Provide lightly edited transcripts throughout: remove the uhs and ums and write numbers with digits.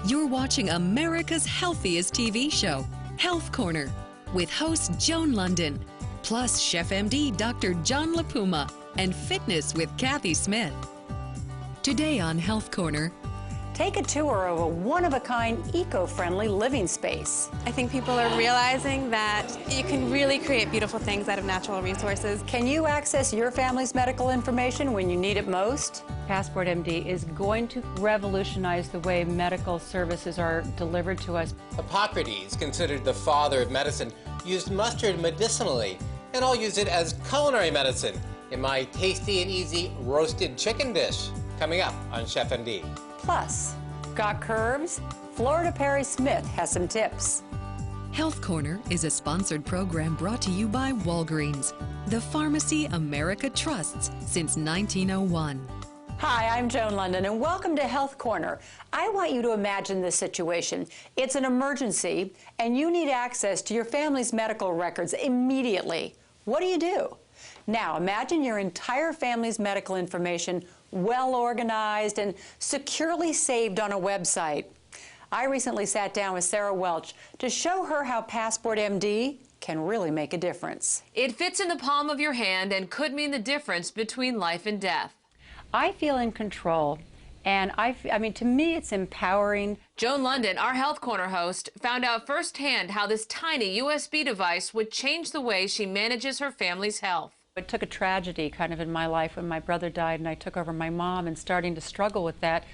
You're watching America's healthiest TV show, Health Corner, with host Joan Lunden, plus Chef M.D. Dr. John LaPuma, and fitness with Kathy Smith. Today on Health Corner, take a tour of a one-of-a-kind, eco-friendly living space. I think people are realizing that you can really create beautiful things out of natural resources. Can you access your family's medical information when you need it most? Passport M.D. is going to revolutionize the way medical services are delivered to us. Hippocrates, considered the father of medicine, used mustard medicinally, and I'll use it as culinary medicine in my tasty and easy roasted chicken dish, coming up on Chef M.D. Plus, got curves? Florida Perry Smith has some tips. Health Corner is a sponsored program brought to you by Walgreens, the pharmacy America trusts since 1901. Hi, I'm Joan Lunden, and welcome to Health Corner. I want you to imagine this situation. It's an emergency, and you need access to your family's medical records immediately. What do? Now, imagine your entire family's medical information well organized and securely saved on a website. I recently sat down with Sarah Welch to show her how Passport M.D. can really make a difference. It fits in the palm of your hand and could mean the difference between life and death. I feel in control, and I mean, to me, it's empowering. Joan Lunden, our Health Corner host, found out firsthand how this tiny USB device would change the way she manages her family's health. It took a tragedy kind of in my life when my brother died and I took over my mom, and starting to struggle with that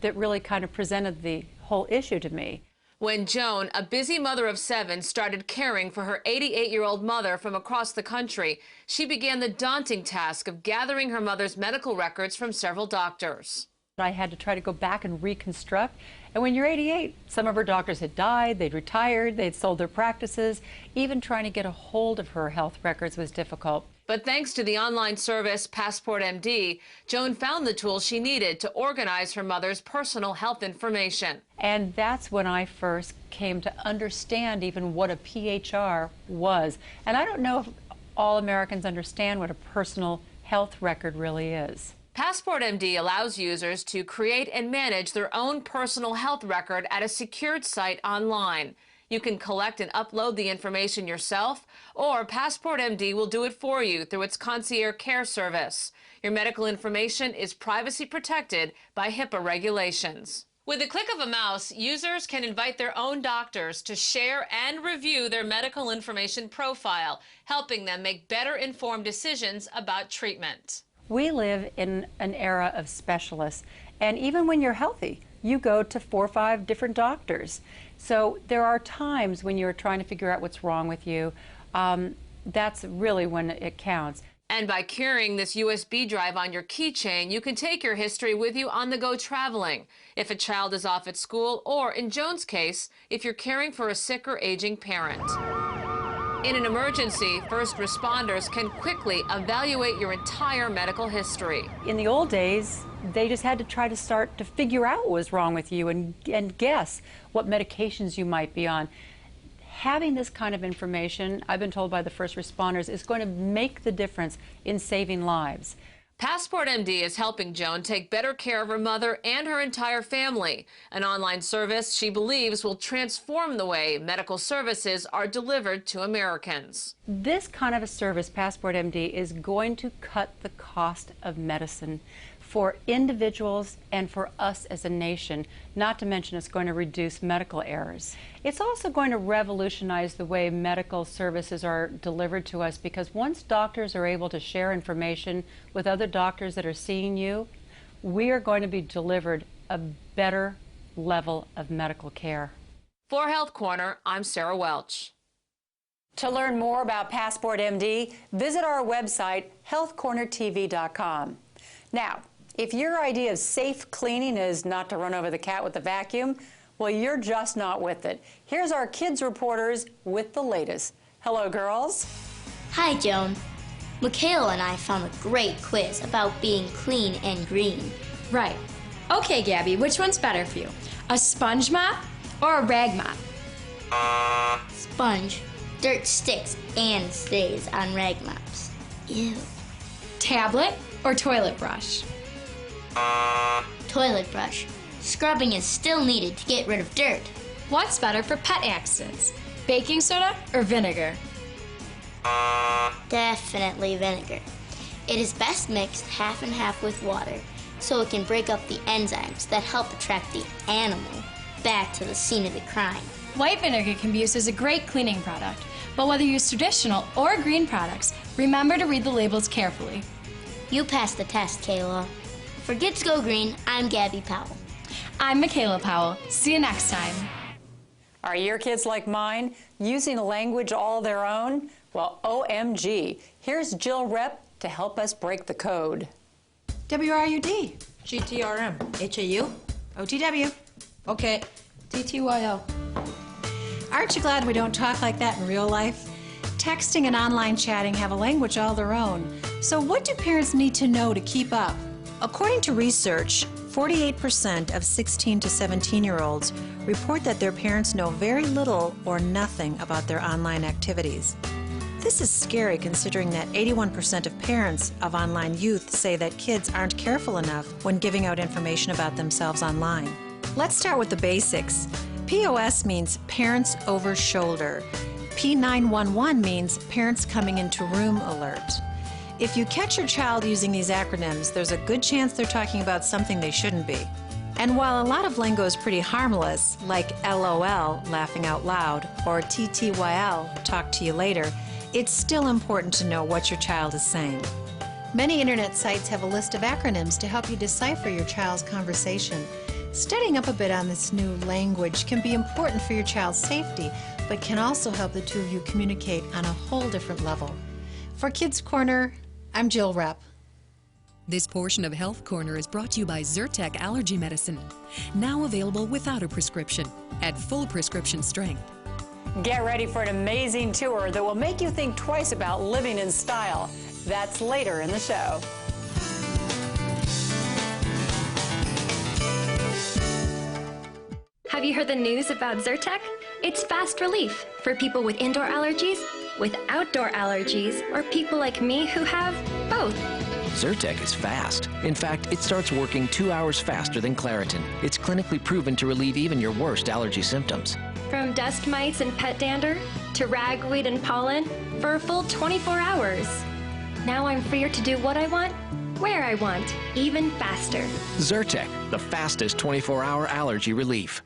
really kind of presented the whole issue to me. When Joan, a busy mother of 7, started caring for her 88-year-old mother from across the country, she began the daunting task of gathering her mother's medical records from several doctors. I had to try to go back and reconstruct. And when you're 88, some of her doctors had died, they'd retired, they'd sold their practices. Even trying to get a hold of her health records was difficult. But thanks to the online service Passport M.D., Joan found the tools she needed to organize her mother's personal health information. And that's when I first came to understand even what a PHR was. And I don't know if all Americans understand what a personal health record really is. Passport M.D. allows users to create and manage their own personal health record at a secured site online. You can collect and upload the information yourself, or Passport M.D. will do it for you through its concierge care service. Your medical information is privacy protected by HIPAA regulations. With the click of a mouse, users can invite their own doctors to share and review their medical information profile, helping them make better informed decisions about treatment. We live in an era of specialists, and even when you're healthy, you go to 4 or 5 different doctors. So there are times when you're trying to figure out what's wrong with you. That's really when it counts. And by carrying this USB drive on your keychain, you can take your history with you on the go traveling, if a child is off at school, or in Joan's case, if you're caring for a sick or aging parent. In an emergency, first responders can quickly evaluate your entire medical history. In the old days, they just had to try to start to figure out what was wrong with you and guess what medications you might be on. Having this kind of information, I've been told by the first responders, is going to make the difference in saving lives. Passport M.D. is helping Joan take better care of her mother and her entire family, an online service she believes will transform the way medical services are delivered to Americans. This kind of a service, Passport M.D., is going to cut the cost of medicine for individuals and for us as a nation, not to mention it's going to reduce medical errors. It's also going to revolutionize the way medical services are delivered to us, because once doctors are able to share information with other doctors that are seeing you, we are going to be delivered a better level of medical care. For Health Corner, I'm Sarah Welch. To learn more about Passport M.D., visit our website, healthcornertv.com. Now, if your idea of safe cleaning is not to run over the cat with the vacuum, well, you're just not with it. Here's our kids reporters with the latest. Hello, girls. Hi, Joan. Michaela and I found a great quiz about being clean and green. Right. Okay, Gabby, which one's better for you? A sponge mop or a rag mop? Sponge. Dirt sticks and stays on rag mops. Ew. Tablet or toilet brush? Toilet brush. Scrubbing is still needed to get rid of dirt. What's better for pet accidents? Baking soda or vinegar? Definitely vinegar. It is best mixed half and half with water so it can break up the enzymes that help attract the animal back to the scene of the crime. White vinegar can be used as a great cleaning product, but whether you use traditional or green products, remember to read the labels carefully. You passed the test, Kayla. For Kids Go Green, I'm Gabby Powell. I'm Michaela Powell. See you next time. Are your kids like mine, using a language all their own? Well, OMG. Here's Jill Rep to help us break the code. WRUD, GTRM, HAU, OTW, okay, TTYL. Aren't you glad we don't talk like that in real life? Texting and online chatting have a language all their own. So what do parents need to know to keep up? According to research, 48% of 16 to 17-year-olds report that their parents know very little or nothing about their online activities. This is scary considering that 81% of parents of online youth say that kids aren't careful enough when giving out information about themselves online. Let's start with the basics. POS means Parents Over Shoulder. P911 means Parents Coming into Room Alert. If you catch your child using these acronyms, there's a good chance they're talking about something they shouldn't be. And while a lot of lingo is pretty harmless, like LOL, laughing out loud, or TTYL, talk to you later, it's still important to know what your child is saying. Many internet sites have a list of acronyms to help you decipher your child's conversation. Studying up a bit on this new language can be important for your child's safety, but can also help the two of you communicate on a whole different level. For Kids Corner, I'm Jill Rep. This portion of Health Corner is brought to you by Zyrtec Allergy Medicine. Now available without a prescription, at full prescription strength. Get ready for an amazing tour that will make you think twice about living in style. That's later in the show. Have you heard the news about Zyrtec? It's fast relief for people with indoor allergies, with outdoor allergies, or people like me who have both. Zyrtec is fast. In fact, it starts working 2 hours faster than Claritin. It's clinically proven to relieve even your worst allergy symptoms. From dust mites and pet dander to ragweed and pollen for a full 24 hours. Now I'm freer to do what I want, where I want, even faster. Zyrtec, the fastest 24-hour allergy relief.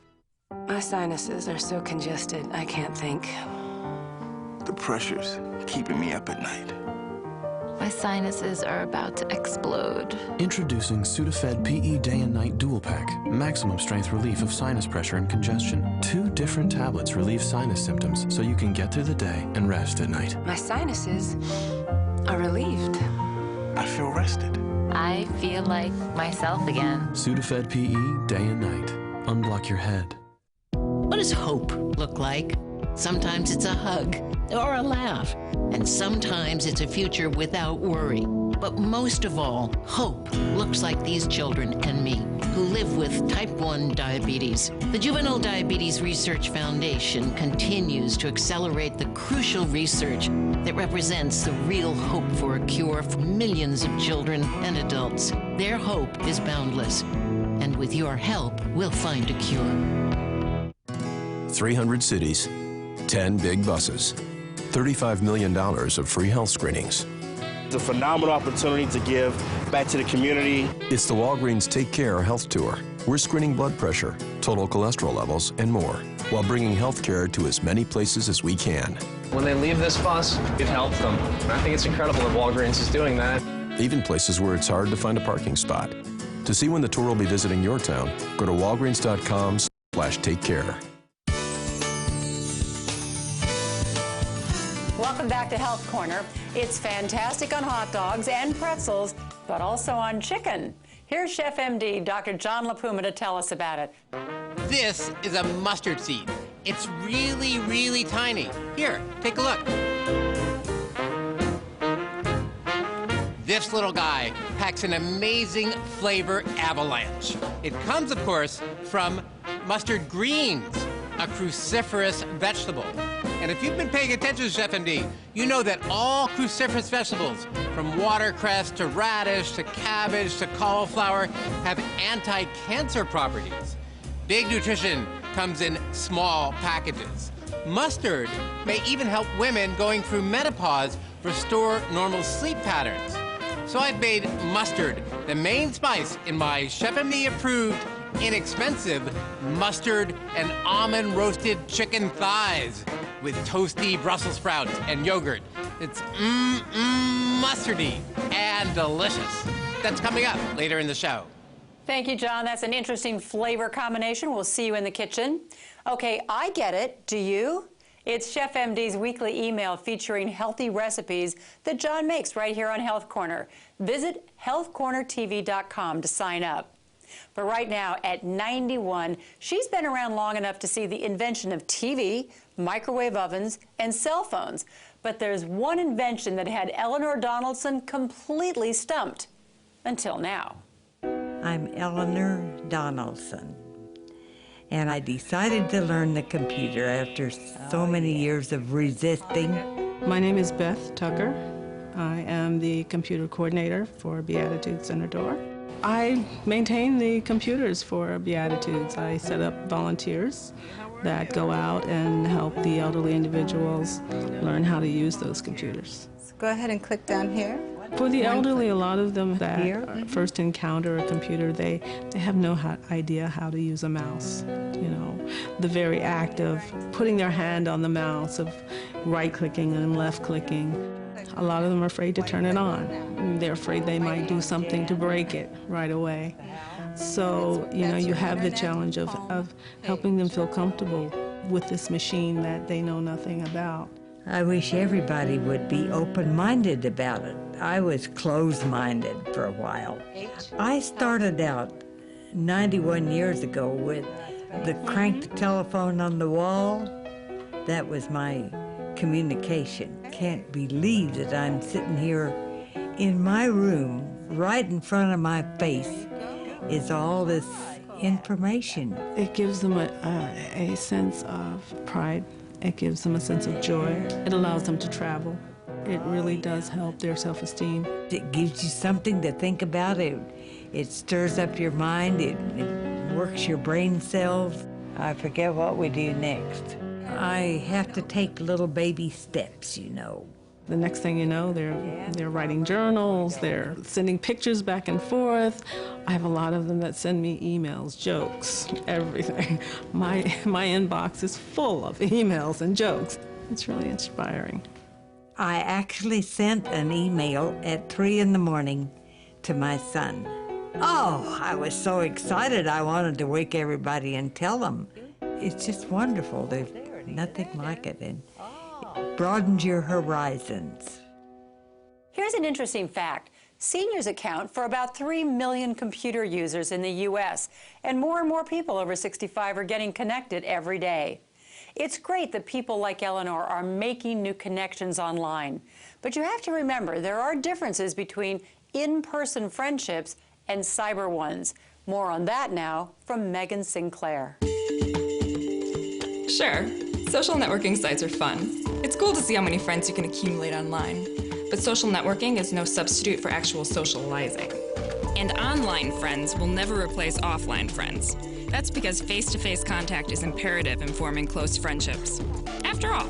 My sinuses are so congested, I can't think. The pressure's keeping me up at night. My sinuses are about to explode. Introducing Sudafed PE Day and Night Dual Pack. Maximum strength relief of sinus pressure and congestion. 2 different tablets relieve sinus symptoms so you can get through the day and rest at night. My sinuses are relieved. I feel rested. I feel like myself again. Sudafed PE Day and Night. Unblock your head. What does hope look like? Sometimes it's a hug or a laugh, and sometimes it's a future without worry. But most of all, hope looks like these children and me, who live with type 1 diabetes. The Juvenile Diabetes Research Foundation continues to accelerate the crucial research that represents the real hope for a cure for millions of children and adults. Their hope is boundless, and with your help, we'll find a cure. 300 cities, 10 big buses, $35 million of free health screenings. It's a phenomenal opportunity to give back to the community. It's the Walgreens Take Care Health Tour. We're screening blood pressure, total cholesterol levels, and more, while bringing health care to as many places as we can. When they leave this bus, it helped them. I think it's incredible that Walgreens is doing that. Even places where it's hard to find a parking spot. To see when the tour will be visiting your town, go to walgreens.com/takecare. Welcome back to Health Corner. It's fantastic on hot dogs and pretzels, but also on chicken. Here's Chef M.D., Dr. John LaPuma, to tell us about it. This is a mustard seed. It's really, really tiny. Here, take a look. This little guy packs an amazing flavor avalanche. It comes, of course, from mustard greens, a cruciferous vegetable. And if you've been paying attention to Chef M.D., you know that all cruciferous vegetables, from watercress to radish to cabbage to cauliflower, have anti-cancer properties. Big nutrition comes in small packages. Mustard may even help women going through menopause restore normal sleep patterns. So I've made mustard the main spice in my Chef M.D. approved, inexpensive mustard and almond roasted chicken thighs with toasty Brussels sprouts and yogurt. It's mustardy and delicious. That's coming up later in the show. Thank you, John. That's an interesting flavor combination. We'll see you in the kitchen. Okay, I get it. Do you? It's Chef M.D.'s weekly email featuring healthy recipes that John makes right here on Health Corner. Visit healthcornertv.com to sign up. But right now, at 91, she's been around long enough to see the invention of TV, microwave ovens, and cell phones. But there's one invention that had Eleanor Donaldson completely stumped. Until now. I'm Eleanor Donaldson, and I decided to learn the computer after so many years of resisting. My name is Beth Tucker. I am the computer coordinator for Beatitudes Center Door. I maintain the computers for Beatitudes. I set up volunteers that go out and help the elderly individuals learn how to use those computers. So go ahead and click down here. For the elderly, a lot of them that first encounter a computer, they have no idea how to use a mouse. You know, the very act of putting their hand on the mouse, of right-clicking and left-clicking, a lot of them are afraid to turn it on. They're afraid they might do something to break it right away. So, you know, you have the challenge of helping them feel comfortable with this machine that they know nothing about. I wish everybody would be open-minded about it. I was closed-minded for a while. I started out 91 years ago with the cranked telephone on the wall. That was my communication. Can't believe that I'm sitting here in my room, right in front of my face, is all this information. It gives them a sense of pride. It gives them a sense of joy. It allows them to travel. It really does help their self-esteem. It gives you something to think about. It stirs up your mind. It works your brain cells. I forget what we do next. I have to take little baby steps, you know. The next thing you know, they're writing journals, they're sending pictures back and forth. I have a lot of them that send me emails, jokes, everything. My inbox is full of emails and jokes. It's really inspiring. I actually sent an email at 3 in the morning to my son. Oh, I was so excited I wanted to wake everybody and tell them. It's just wonderful. There's nothing like it. And broadens your horizons. Here's an interesting fact. Seniors account for about 3 million computer users in the U.S., and more people over 65 are getting connected every day. It's great that people like Eleanor are making new connections online, but you have to remember there are differences between in-person friendships and cyber ones. More on that now from Megan Sinclair. Sure, social networking sites are fun. It's cool to see how many friends you can accumulate online. But social networking is no substitute for actual socializing. And online friends will never replace offline friends. That's because face-to-face contact is imperative in forming close friendships. After all,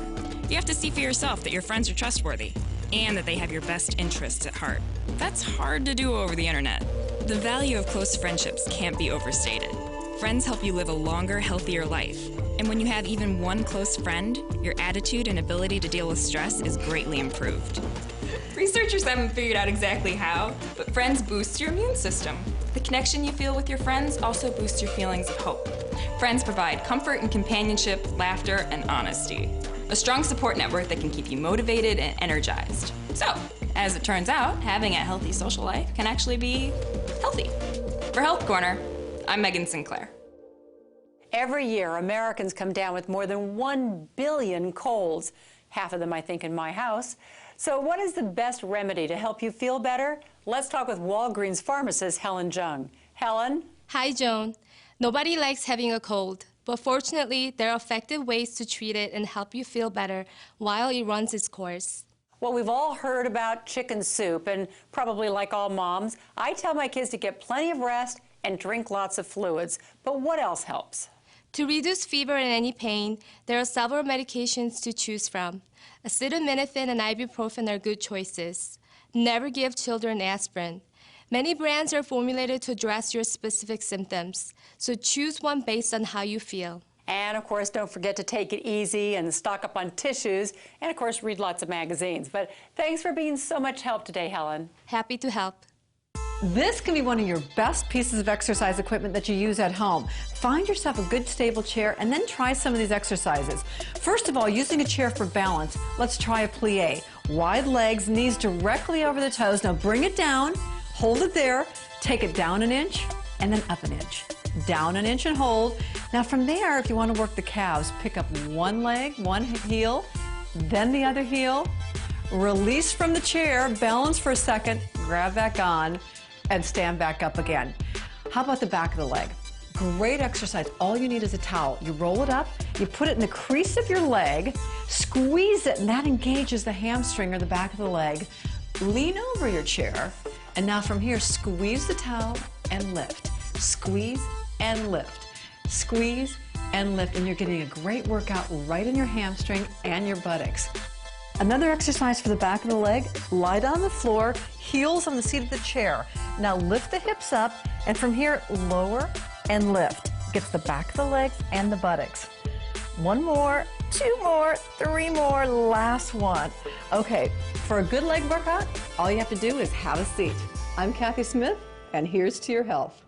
you have to see for yourself that your friends are trustworthy and that they have your best interests at heart. That's hard to do over the internet. The value of close friendships can't be overstated. Friends help you live a longer, healthier life. And when you have even one close friend, your attitude and ability to deal with stress is greatly improved. Researchers haven't figured out exactly how, but friends boost your immune system. The connection you feel with your friends also boosts your feelings of hope. Friends provide comfort and companionship, laughter, and honesty. A strong support network that can keep you motivated and energized. So, as it turns out, having a healthy social life can actually be healthy. For Health Corner, I'm Megan Sinclair. Every year, Americans come down with more than 1 billion colds. Half of them, I think, in my house. So what is the best remedy to help you feel better? Let's talk with Walgreens pharmacist Helen Jung. Helen? Hi, Joan. Nobody likes having a cold. But fortunately, there are effective ways to treat it and help you feel better while it runs its course. Well, we've all heard about chicken soup, and probably like all moms, I tell my kids to get plenty of rest and drink lots of fluids. But what else helps? To reduce fever and any pain, there are several medications to choose from. Acetaminophen and ibuprofen are good choices. Never give children aspirin. Many brands are formulated to address your specific symptoms, so choose one based on how you feel. And of course, don't forget to take it easy and stock up on tissues, and of course, read lots of magazines. But thanks for being so much help today, Helen. Happy to help. This can be one of your best pieces of exercise equipment that you use at home. Find yourself a good stable chair and then try some of these exercises. First of all, using a chair for balance, let's try a plie. Wide legs, knees directly over the toes. Now bring it down, hold it there, take it down an inch and then up an inch. Down an inch and hold. Now from there, if you want to work the calves, pick up one leg, one heel, then the other heel. Release from the chair, balance for a second, grab back on, and stand back up again. How about the back of the leg? Great exercise. All you need is a towel. You roll it up, you put it in the crease of your leg, squeeze it, and that engages the hamstring or the back of the leg. Lean over your chair, and now from here, squeeze the towel and lift. Squeeze and lift. Squeeze and lift, and you're getting a great workout right in your hamstring and your buttocks. Another exercise for the back of the leg, lie down on the floor, heels on the seat of the chair. Now lift the hips up, and from here, lower and lift. Gets the back of the legs and the buttocks. One more, two more, three more, last one. Okay, for a good leg workout, all you have to do is have a seat. I'm Kathy Smith, and here's to your health.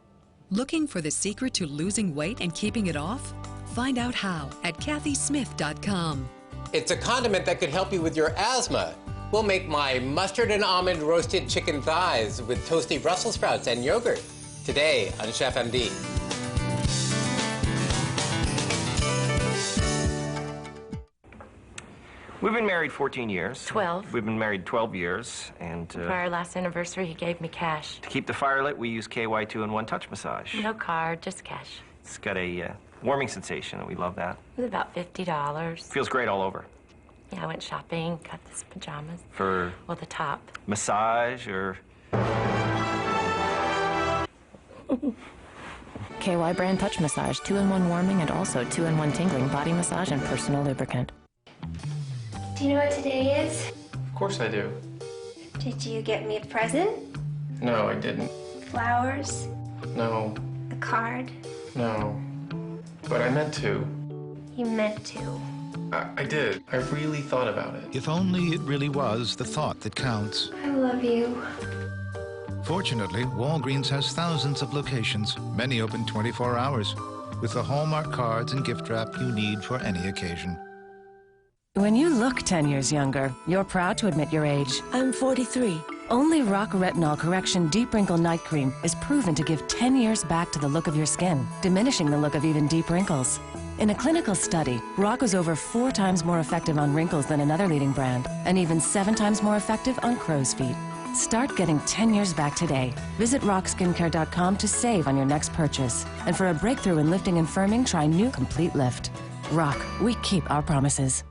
Looking for the secret to losing weight and keeping it off? Find out how at kathysmith.com. It's a condiment that could help you with your asthma. We'll make my mustard and almond roasted chicken thighs with toasty Brussel sprouts and yogurt today on Chef M.D. We've been married 14 years. 12. We've been married 12 years, and For our last anniversary, he gave me cash. to keep the fire lit, we use KY 2-in-1 touch massage. No card, just cash. It's got a warming sensation, and we love that. It was about $50. Feels great all over. Yeah, I went shopping, got his pajamas. For Well, the top. massage or... KY brand touch massage, 2-in-1 warming and also 2-in-1 tingling body massage and personal lubricant. Do you know what today is? Of course I do. Did you get me a present? No, I didn't. Flowers? No, A card? no. But I meant to. You meant to. I did. I really thought about it. If only it really was the thought that counts. I love you. Fortunately, Walgreens has thousands of locations, many open 24 hours, with the Hallmark cards and gift wrap you need for any occasion. When you look 10 years younger, you're proud to admit your age. I'm 43. Only Rock Retinol Correction Deep Wrinkle Night Cream is proven to give 10 years back to the look of your skin, diminishing the look of even deep wrinkles. In a clinical study, Rock was over 4 times more effective on wrinkles than another leading brand, and even 7 times more effective on crow's feet. Start getting 10 years back today. Visit rockskincare.com to save on your next purchase. And for a breakthrough in lifting and firming, try new Complete Lift. Rock, we keep our promises.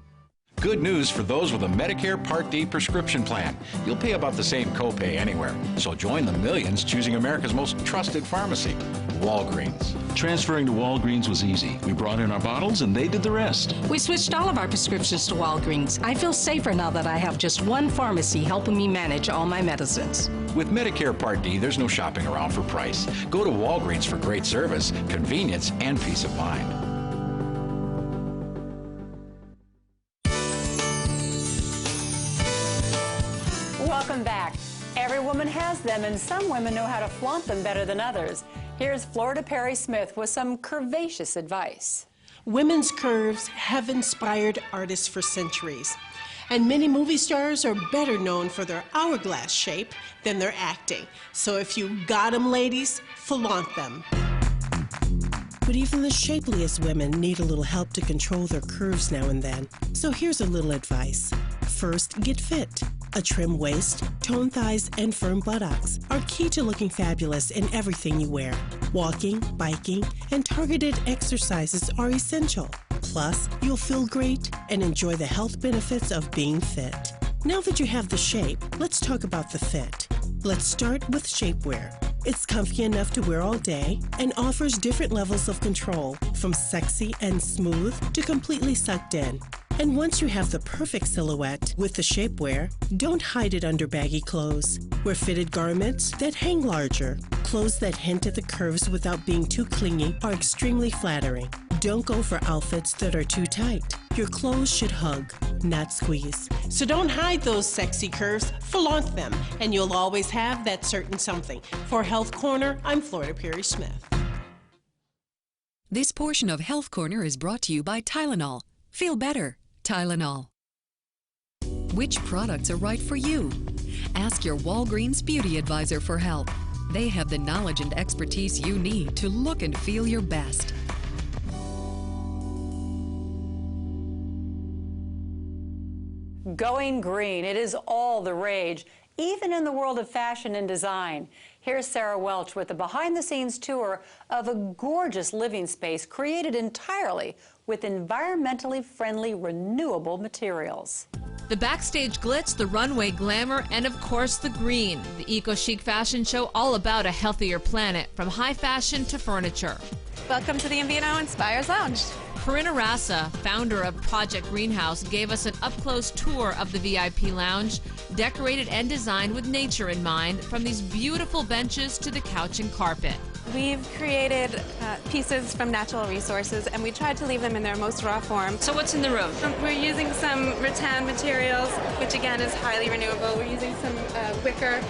Good news for those with a Medicare Part D prescription plan. You'll pay about the same copay anywhere. So join the millions choosing America's most trusted pharmacy, Walgreens. Transferring to Walgreens was easy. We brought in our bottles and they did the rest. We switched all of our prescriptions to Walgreens. I feel safer now that I have just one pharmacy helping me manage all my medicines. With Medicare Part D, there's no shopping around for price. Go to Walgreens for great service, convenience, and peace of mind. Welcome back. Every woman has them, and some women know how to flaunt them better than others. Here's Florida Perry Smith with some curvaceous advice. Women's curves have inspired artists for centuries, and many movie stars are better known for their hourglass shape than their acting. So if you got them, ladies, flaunt them. But even the shapeliest women need a little help to control their curves now and then. So here's a little advice. First, get fit. A trim waist, toned thighs, and firm buttocks are key to looking fabulous in everything you wear. Walking, biking, and targeted exercises are essential. Plus, you'll feel great and enjoy the health benefits of being fit. Now that you have the shape, let's talk about the fit. Let's start with shapewear. It's comfy enough to wear all day and offers different levels of control, from sexy and smooth to completely sucked in. And once you have the perfect silhouette with the shapewear, don't hide it under baggy clothes. Wear fitted garments that hang larger. Clothes that hint at the curves without being too clingy are extremely flattering. Don't go for outfits that are too tight. Your clothes should hug, not squeeze. So don't hide those sexy curves, flaunt them, and you'll always have that certain something. For Health Corner, I'm Florida Perry Smith. This portion of Health Corner is brought to you by Tylenol. Feel better, Tylenol. Which products are right for you? Ask your Walgreens Beauty Advisor for help. They have the knowledge and expertise you need to look and feel your best. Going green, it is all the rage, even in the world of fashion and design. Here's Sarah Welch with a behind-the-scenes tour of a gorgeous living space created entirely with environmentally friendly, renewable materials. The backstage glitz, the runway glamour, and of course the green. The eco-chic fashion show all about a healthier planet, from high fashion to furniture. Welcome to the Invino Inspires Lounge. Corinna Rassa, founder of Project Greenhouse, gave us an up-close tour of the VIP lounge, decorated and designed with nature in mind, from these beautiful benches to the couch and carpet. We've created pieces from natural resources, and we tried to leave them in their most raw form. So what's in the room? We're using some rattan materials, which again is highly renewable. We're using some wicker.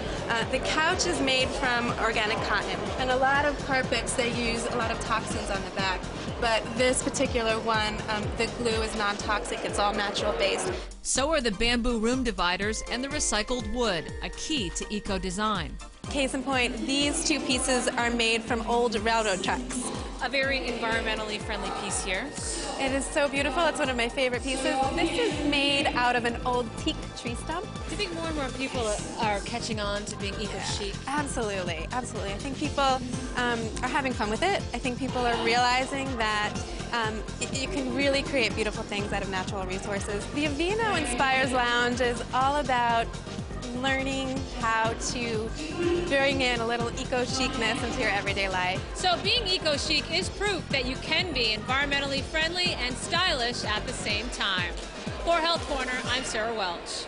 The couch is made from organic cotton, and a lot of carpets, they use a lot of toxins on the back. But this particular one, the glue is non-toxic. It's all natural based. So are the bamboo room dividers and the recycled wood, a key to eco-design. Case in point, these two pieces are made from old railroad tracks. A very environmentally friendly piece here. It is so beautiful. It's one of my favorite pieces. This is made out of an old teak tree stump. Do you think more and more people are catching on to being eco-chic? Absolutely, absolutely. I think people are having fun with it. I think people are realizing that you can really create beautiful things out of natural resources. The Invino Inspires Lounge is all about learning how to bring in a little eco-chicness into your everyday life. So being eco-chic is proof that you can be environmentally friendly and stylish at the same time. For Health Corner, I'm Sarah Welch.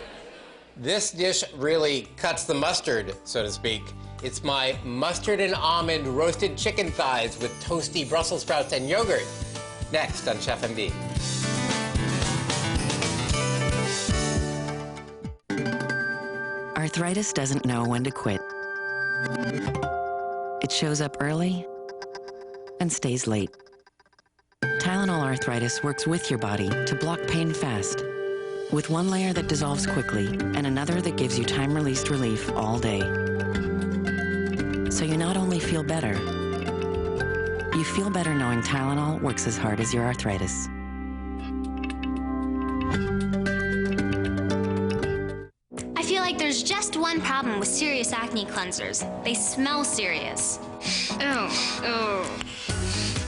This dish really cuts the mustard, so to speak. It's my mustard and almond roasted chicken thighs with toasty Brussels sprouts and yogurt. Next on Chef M.D. Arthritis doesn't know when to quit. It shows up early and stays late. Tylenol Arthritis works with your body to block pain fast, with one layer that dissolves quickly and another that gives you time-released relief all day. So you not only feel better, you feel better knowing Tylenol works as hard as your arthritis. I feel like there's just one problem with serious acne cleansers. They smell serious. Oh.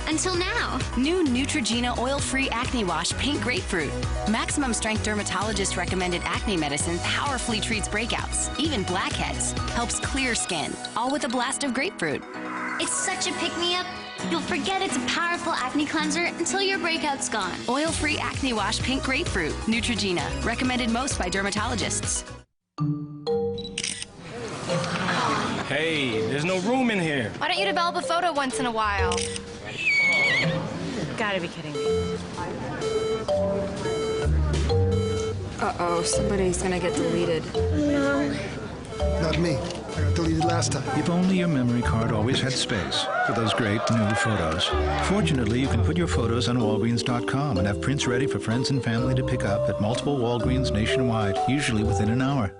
Until now. New Neutrogena oil-free acne wash Pink Grapefruit. Maximum strength dermatologist recommended acne medicine powerfully treats breakouts, even blackheads, helps clear skin, all with a blast of grapefruit. It's such a pick-me-up. You'll forget it's a powerful acne cleanser until your breakout's gone. Oil-free acne wash Pink Grapefruit. Neutrogena, recommended most by dermatologists. Hey, there's no room in here. Why don't you develop a photo once in a while? Gotta be kidding me. Uh-oh, somebody's gonna get deleted. No. Not me. I got deleted last time. If only your memory card always had space for those great new photos. Fortunately, you can put your photos on Walgreens.com and have prints ready for friends and family to pick up at multiple Walgreens nationwide, usually within an hour.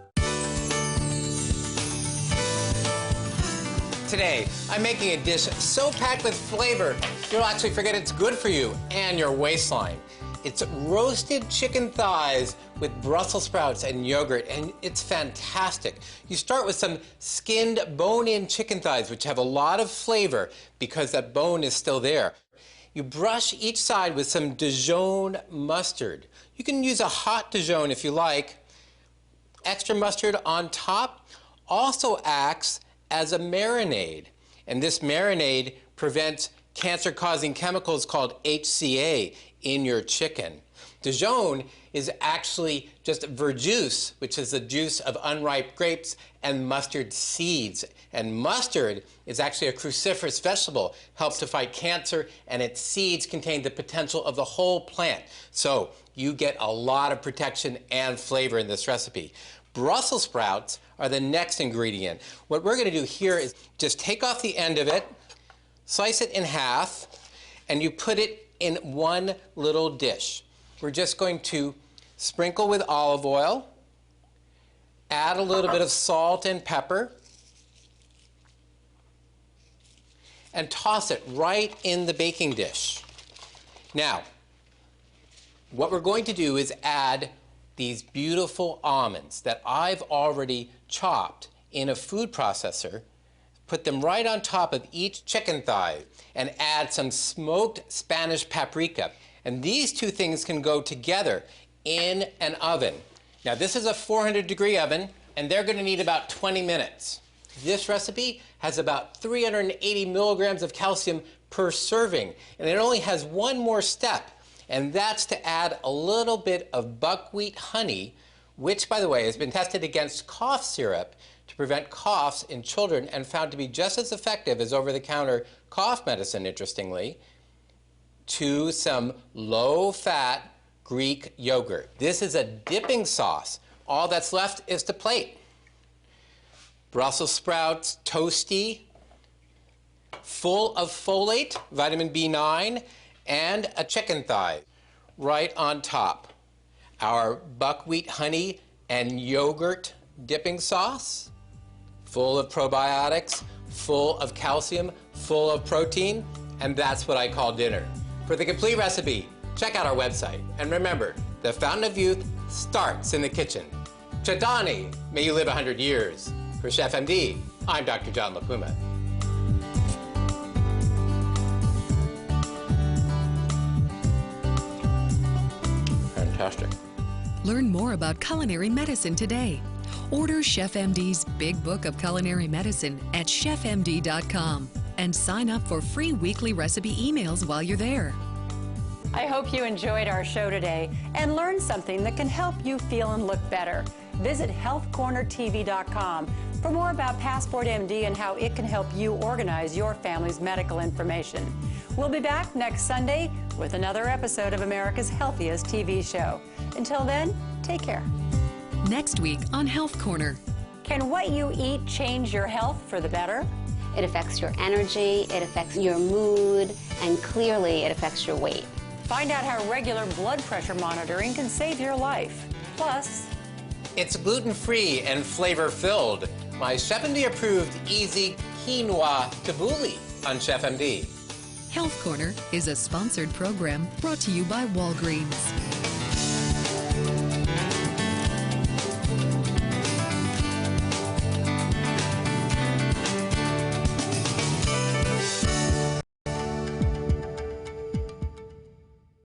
Today, I'm making a dish so packed with flavor, you'll actually forget it's good for you and your waistline. It's roasted chicken thighs with Brussels sprouts and yogurt, and it's fantastic. You start with some skinned bone-in chicken thighs, which have a lot of flavor because that bone is still there. You brush each side with some Dijon mustard. You can use a hot Dijon if you like. Extra mustard on top also acts as a marinade, and this marinade prevents cancer-causing chemicals called HCA in your chicken. Dijon is actually just verjuice, which is the juice of unripe grapes, and mustard seeds. And mustard is actually a cruciferous vegetable, helps to fight cancer, and its seeds contain the potential of the whole plant. So you get a lot of protection and flavor in this recipe. Brussels sprouts are the next ingredient. What we're going to do here is just take off the end of it, slice it in half, and you put it in one little dish. We're just going to sprinkle with olive oil, add a little bit of salt and pepper, and toss it right in the baking dish. Now, what we're going to do is add these beautiful almonds that I've already chopped in a food processor, put them right on top of each chicken thigh, and add some smoked Spanish paprika. And these two things can go together in an oven. Now this is a 400-degree oven, and they're going to need about 20 minutes. This recipe has about 380 milligrams of calcium per serving, and it only has one more step, and that's to add a little bit of buckwheat honey, which, by the way, has been tested against cough syrup to prevent coughs in children and found to be just as effective as over-the-counter cough medicine, interestingly, to some low-fat Greek yogurt. This is a dipping sauce. All that's left is to plate. Brussels sprouts, toasty, full of folate, vitamin B9, and a chicken thigh right on top. Our buckwheat honey and yogurt dipping sauce, full of probiotics, full of calcium, full of protein, and that's what I call dinner. For the complete recipe, check out our website. And remember, the fountain of youth starts in the kitchen. Chadani, may you live 100 years. For Chef M.D., I'm Dr. John LaPuma. Fantastic. Learn more about culinary medicine today. Order Chef M.D.'s Big Book of Culinary Medicine at chefmd.com and sign up for free weekly recipe emails while you're there. I hope you enjoyed our show today and learned something that can help you feel and look better. Visit healthcornertv.com for more about Passport M.D. and how it can help you organize your family's medical information. We'll be back next Sunday with another episode of America's Healthiest TV show. Until then, take care. Next week on Health Corner. Can what you eat change your health for the better? It affects your energy, it affects your mood, and clearly it affects your weight. Find out how regular blood pressure monitoring can save your life. Plus, it's gluten-free and flavor-filled. My Chef M.D. approved easy quinoa tabbouleh on Chef M.D. Health Corner is a sponsored program brought to you by Walgreens.